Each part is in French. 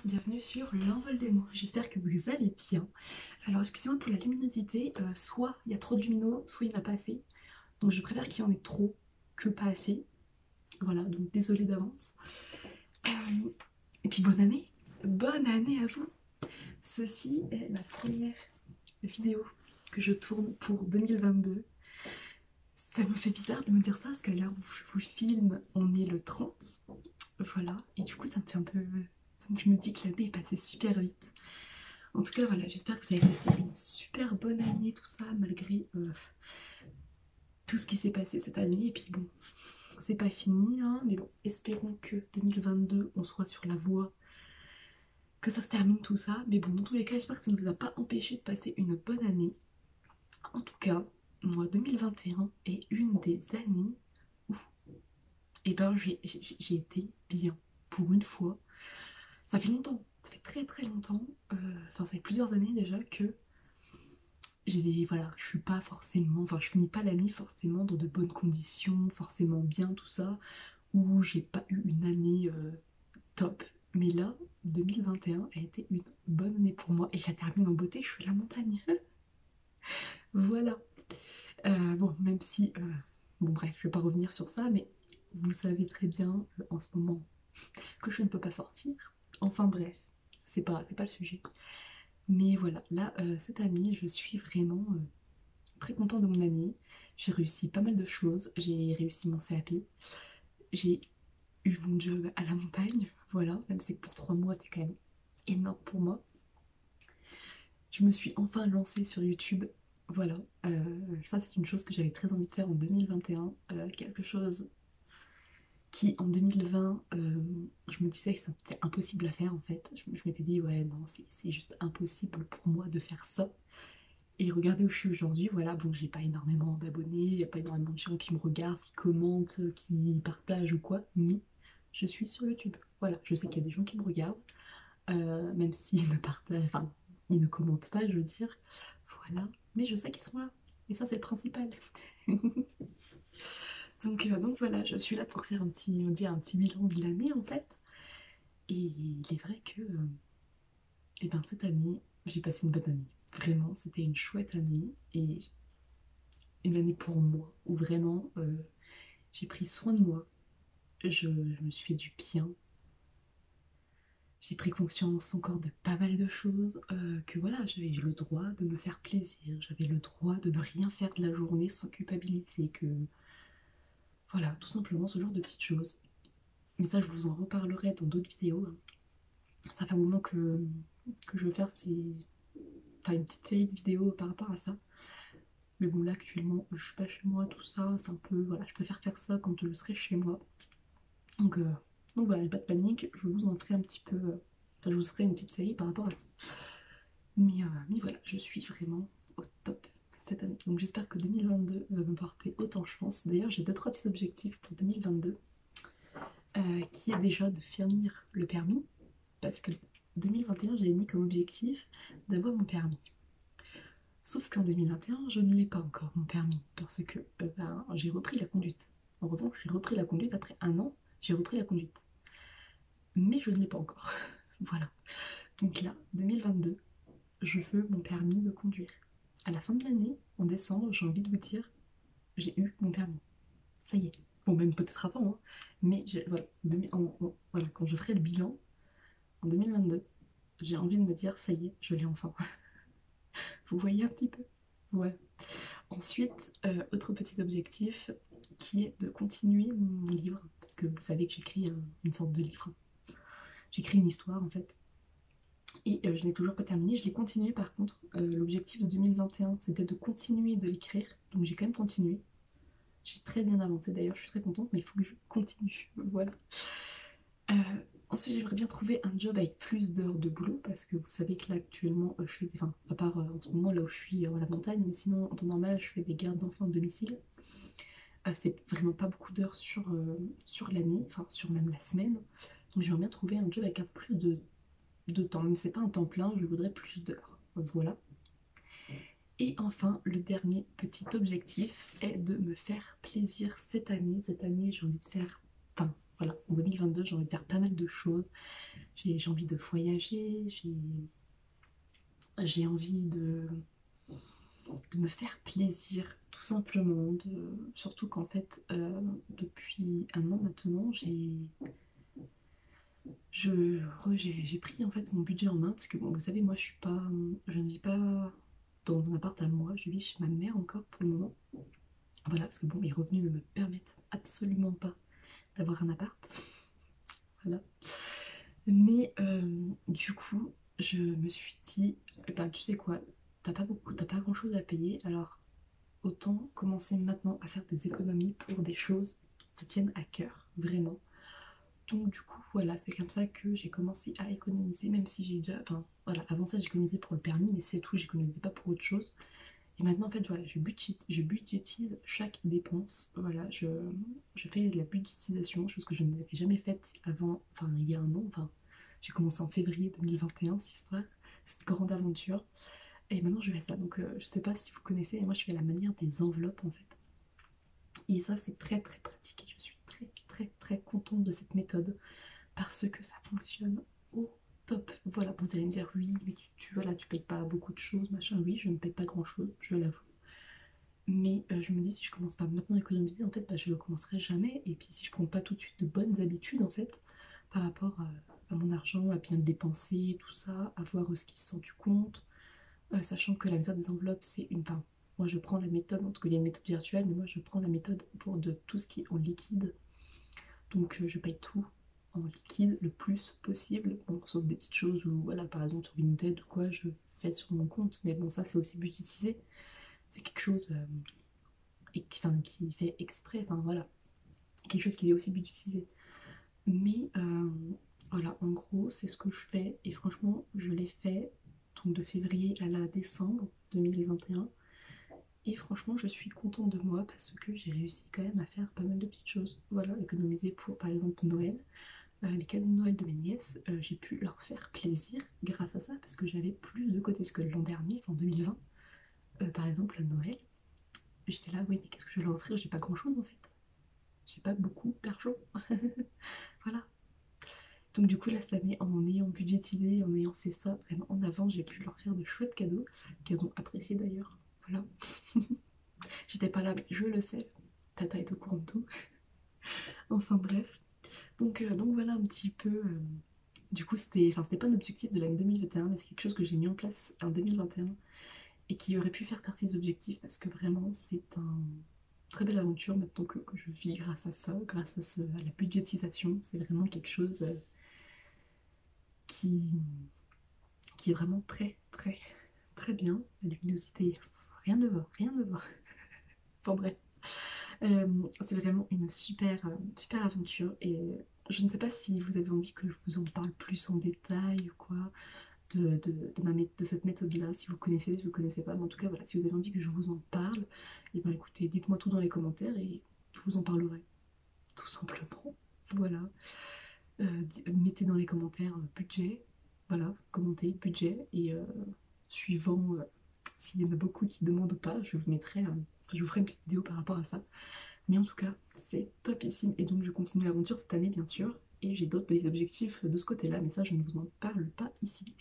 bienvenue sur l'envol des mots, j'espère que vous allez bien. Alors excusez-moi pour la luminosité, soit il y a trop de lumineux, soit il n'y en a pas assez. Donc je préfère qu'il y en ait trop que pas assez. Voilà, donc désolée d'avance. Et puis bonne année à vous. Ceci est la première vidéo que je tourne pour 2022. Ça me fait bizarre de me dire ça parce qu'à l'heure où je vous filme, on est le 30. Voilà, et du coup ça me fait un peu... Je me dis que l'année est passée super vite. En tout cas, voilà, j'espère que vous avez passé une super bonne année, tout ça, malgré tout ce qui s'est passé cette année. Et puis bon, c'est pas fini, hein, mais bon, espérons que 2022, on soit sur la voie, que ça se termine tout ça. Mais bon, dans tous les cas, j'espère que ça ne vous a pas empêché de passer une bonne année. En tout cas, moi, 2021 est une des années où, eh ben, j'ai été bien, pour une fois. Ça fait longtemps, ça fait très très longtemps, enfin ça fait plusieurs années déjà que voilà, je suis pas forcément, enfin je finis pas l'année forcément dans de bonnes conditions, forcément bien tout ça, ou j'ai pas eu une année top. Mais là, 2021 a été une bonne année pour moi et je la termine en beauté, je suis à la montagne. Voilà. Bon, même si, bon bref, je vais pas revenir sur ça, mais vous savez très bien en ce moment que je ne peux pas sortir. Enfin bref, c'est pas le sujet. Mais voilà, là, cette année, je suis vraiment très contente de mon année. J'ai réussi pas mal de choses. J'ai réussi mon CAP. J'ai eu mon job à la montagne. Voilà, même si pour 3 mois, c'est quand même énorme pour moi. Je me suis enfin lancée sur YouTube. Voilà, ça c'est une chose que j'avais très envie de faire en 2021. Quelque chose qui en 2020, je me disais que c'était impossible à faire en fait. Je m'étais dit ouais non, c'est juste impossible pour moi de faire ça. Et regardez où je suis aujourd'hui, voilà, bon j'ai pas énormément d'abonnés, il n'y a pas énormément de gens qui me regardent, qui commentent, qui partagent ou quoi, mais je suis sur YouTube. Voilà, je sais qu'il y a des gens qui me regardent, même s'ils ne partagent, enfin, ils ne commentent pas, je veux dire, voilà, mais je sais qu'ils sont là, et ça c'est le principal. Donc voilà, je suis là pour faire on dit un petit bilan de l'année en fait, et il est vrai que, eh ben, cette année, j'ai passé une bonne année. Vraiment, c'était une chouette année, et une année pour moi, où vraiment j'ai pris soin de moi, je me suis fait du bien, j'ai pris conscience encore de pas mal de choses, que voilà, j'avais le droit de me faire plaisir, j'avais le droit de ne rien faire de la journée sans culpabilité, que voilà, tout simplement ce genre de petites choses. Mais ça, je vous en reparlerai dans d'autres vidéos, hein. Ça fait un moment que je veux faire enfin, une petite série de vidéos par rapport à ça. Mais bon, là actuellement, je suis pas chez moi, tout ça, c'est un peu, voilà, je préfère faire ça quand je serai chez moi. Donc, euh, donc voilà, pas de panique, je vous en ferai un petit peu, enfin je vous ferai une petite série par rapport à ça. Mais voilà, je suis vraiment au top cette année. Donc j'espère que 2022 va me porter autant chance. D'ailleurs, j'ai 2-3 petits objectifs pour 2022, qui est déjà de finir le permis, parce que 2021, j'avais mis comme objectif d'avoir mon permis. Sauf qu'en 2021, je ne l'ai pas encore, mon permis, parce que ben, j'ai repris la conduite. En revanche, j'ai repris la conduite après un an, j'ai repris la conduite. Mais je ne l'ai pas encore. Voilà. Donc là, 2022, je veux mon permis de conduire. À la fin de l'année, en décembre, j'ai envie de vous dire, j'ai eu mon permis. Ça y est. Bon, même peut-être avant, hein. Mais voilà, voilà, quand je ferai le bilan, en 2022, j'ai envie de me dire, ça y est, je l'ai enfin. Vous voyez un petit peu? Ouais. Ensuite, autre petit objectif qui est de continuer mon livre, parce que vous savez que j'écris une sorte de livre. J'écris une histoire en fait, et je n'ai toujours pas terminé. Je l'ai continué par contre. L'objectif de 2021 c'était de continuer de l'écrire, donc j'ai quand même continué. J'ai très bien avancé d'ailleurs, je suis très contente, mais il faut que je continue. Voilà. Euh, Ensuite, j'aimerais bien trouver un job avec plus d'heures de boulot parce que vous savez que là actuellement, je fais enfin, à part en ce moment là où je suis à la montagne, mais sinon en temps normal, je fais des gardes d'enfants à domicile. C'est vraiment pas beaucoup d'heures sur l'année, enfin sur même la semaine. Donc j'aimerais bien trouver un job avec un peu plus de temps, même si c'est pas un temps plein, je voudrais plus d'heures. Voilà. Et enfin, le dernier petit objectif est de me faire plaisir cette année. Cette année, j'ai envie de faire, enfin, voilà, en 2022 j'ai envie de faire pas mal de choses. J'ai envie de voyager, j'ai envie de me faire plaisir tout simplement, surtout qu'en fait depuis un an maintenant j'ai pris en fait mon budget en main parce que bon, vous savez moi je ne vis pas dans mon appart à moi, je vis chez ma mère encore pour le moment. Voilà, parce que bon, mes revenus ne me permettent absolument pas d'avoir un appart. Voilà. Mais du coup, je me suis dit, eh ben, tu sais quoi, t'as pas grand chose à payer, alors autant commencer maintenant à faire des économies pour des choses qui te tiennent à cœur, vraiment. Donc du coup, voilà, c'est comme ça que j'ai commencé à économiser, même si j'ai déjà, enfin voilà, avant ça j'économisais pour le permis, mais c'est tout, j'économisais pas pour autre chose. Et maintenant, en fait, voilà, je budgétise chaque dépense. Voilà, je fais de la budgétisation, chose que je n'avais jamais faite avant, enfin, il y a un an. Enfin, j'ai commencé en février 2021, cette histoire, cette grande aventure. Et maintenant, je fais ça. Donc, je sais pas si vous connaissez, moi, je fais la manière des enveloppes, en fait. Et ça, c'est très, très pratique. Et je suis très, très, très contente de cette méthode parce que ça fonctionne au top. Voilà, vous allez me dire, oui, mais voilà, tu payes pas beaucoup de choses, machin. Oui, je ne paye pas grand-chose, je l'avoue. Mais je me dis, si je commence pas maintenant à économiser, en fait, bah, je ne commencerai jamais. Et puis si je prends pas tout de suite de bonnes habitudes, en fait, par rapport à mon argent, à bien le dépenser, tout ça, à voir ce qui sort du compte, sachant que la méthode des enveloppes, c'est une... Enfin, moi je prends la méthode, en tout cas il y a une méthode virtuelle, mais moi je prends la méthode pour de tout ce qui est en liquide. Donc je paye tout en liquide le plus possible. Bon, sauf des petites choses où, voilà, par exemple sur Vinted ou quoi, je fais sur mon compte. Mais bon, ça c'est aussi budgétisé. C'est quelque chose... et qui fait exprès, enfin voilà, quelque chose qui est aussi budgétisé. Mais voilà, en gros, c'est ce que je fais et franchement, je l'ai fait donc de février à la décembre 2021. Et franchement, je suis contente de moi parce que j'ai réussi quand même à faire pas mal de petites choses. Voilà, économiser pour par exemple Noël. Les cadeaux de Noël de mes nièces, j'ai pu leur faire plaisir grâce à ça parce que j'avais plus de côté que l'an dernier, enfin 2020. Par exemple, à Noël, j'étais là, oui, mais qu'est-ce que je vais leur offrir? J'ai pas grand chose en fait. J'ai pas beaucoup d'argent. Voilà. Donc du coup là cette année en ayant budgétisé, en ayant fait ça vraiment en avant, j'ai pu leur faire de chouettes cadeaux qu'elles ont apprécié d'ailleurs. Voilà. J'étais pas là mais je le sais. Tata est au courant de tout. Enfin bref. Donc voilà un petit peu. Du coup c'était pas un objectif de l'année 2021 mais c'est quelque chose que j'ai mis en place en 2021 et qui aurait pu faire partie des objectifs parce que vraiment c'est un très belle aventure maintenant que je vis grâce à ça, grâce à la budgétisation. C'est vraiment quelque chose qui, qui est vraiment très très très bien. La luminosité, rien de voir, rien de voir. Enfin bref, c'est vraiment une super aventure et je ne sais pas si vous avez envie que je vous en parle plus en détail ou quoi de cette méthode-là, si vous connaissez, si vous connaissez pas, mais en tout cas voilà, si vous avez envie que je vous en parle, et bien écoutez, dites-moi tout dans les commentaires et je vous en parlerai, tout simplement. Voilà. Mettez dans les commentaires budget, voilà, commentez budget et suivant s'il y en a beaucoup qui demandent pas, je vous ferai une petite vidéo par rapport à ça. Mais en tout cas, c'est topissime et donc je continue l'aventure cette année bien sûr et j'ai d'autres petits objectifs de ce côté-là, mais ça je ne vous en parle pas ici.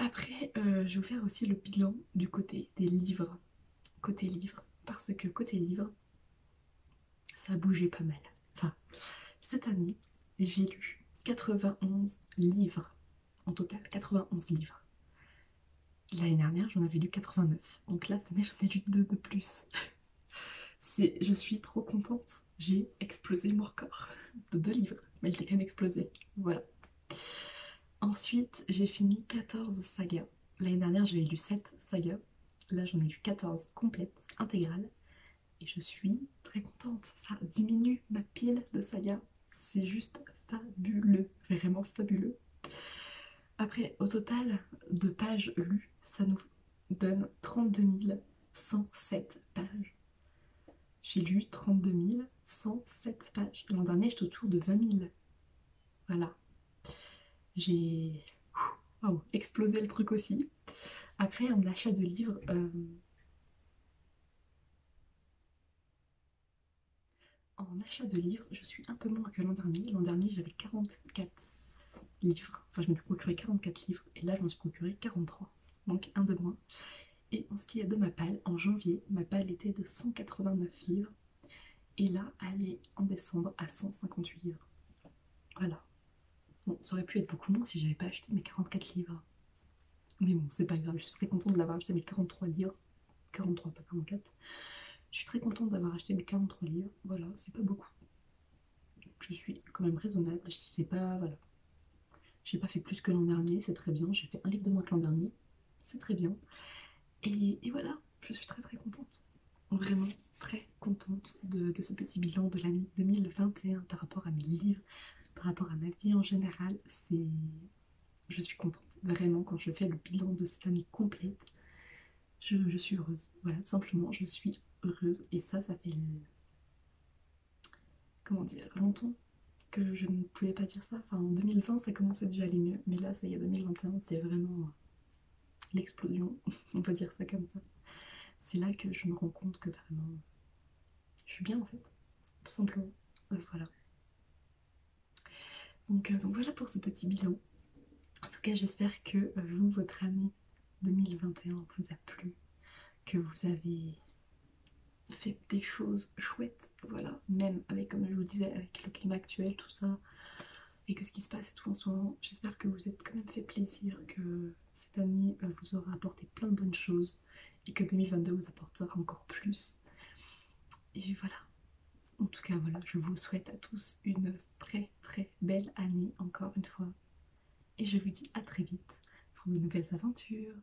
Après, je vais vous faire aussi le bilan du côté des livres, parce que côté livres, ça a bougé pas mal. Enfin, cette année, j'ai lu 91 livres en total, 91 livres. L'année dernière, j'en avais lu 89. Donc là, cette année, j'en ai lu 2 de plus. Je suis trop contente. J'ai explosé mon record de 2 livres. Mais je l'ai quand même explosé. Voilà. Ensuite, j'ai fini 14 sagas. L'année dernière, j'avais lu 7 sagas. Là, j'en ai lu 14 complètes, intégrales. Et je suis très contente. Ça diminue ma pile de sagas. C'est juste fabuleux. Vraiment fabuleux. Après, au total de pages lues, ça nous donne 32 107 pages. J'ai lu 32 107 pages. L'an dernier, j'étais autour de 20 000. Voilà. J'ai explosé le truc aussi. Après, en achat de livres, achat de livres, je suis un peu moins que l'an dernier. L'an dernier, j'avais 44 livres. Enfin, je me suis procuré 44 livres. Et là, je m'en suis procuré 43. Donc, un de moins. Et en ce qui est de ma palle, en janvier, ma palle était de 189 livres. Et là, elle est en décembre à 158 livres. Voilà. Bon, ça aurait pu être beaucoup moins si j'avais pas acheté mes 44 livres. Mais bon, c'est pas grave, je suis très contente de l'avoir acheté mes 43 livres. 43, pas 44. Je suis très contente d'avoir acheté mes 43 livres. Voilà, c'est pas beaucoup. Je suis quand même raisonnable. Je sais pas, voilà. J'ai pas fait plus que l'an dernier, c'est très bien. J'ai fait un livre de moins que l'an dernier, c'est très bien. Et voilà, je suis très très contente. Vraiment très contente de ce petit bilan de l'année 2021 par rapport à mes livres, par rapport à ma vie en général. Je suis contente. Vraiment, quand je fais le bilan de cette année complète, je suis heureuse. Voilà, simplement, je suis heureuse. Et ça fait, comment dire, longtemps que je ne pouvais pas dire ça. Enfin, en 2020, ça commençait déjà à aller mieux. Mais là, ça y est, 2021, c'est vraiment l'explosion. On peut dire ça comme ça. C'est là que je me rends compte que vraiment, je suis bien en fait. Tout simplement. Voilà. Donc voilà pour ce petit bilan. En tout cas, j'espère que vous, votre année 2021 vous a plu, que vous avez fait des choses chouettes, voilà, même avec, comme je vous disais, avec le climat actuel, tout ça, et que ce qui se passe et tout en ce moment, j'espère que vous êtes quand même fait plaisir, que cette année vous aura apporté plein de bonnes choses, et que 2022 vous apportera encore plus. Et voilà. En tout cas, voilà, je vous souhaite à tous une très très belle année encore une fois. Et je vous dis à très vite pour de nouvelles aventures.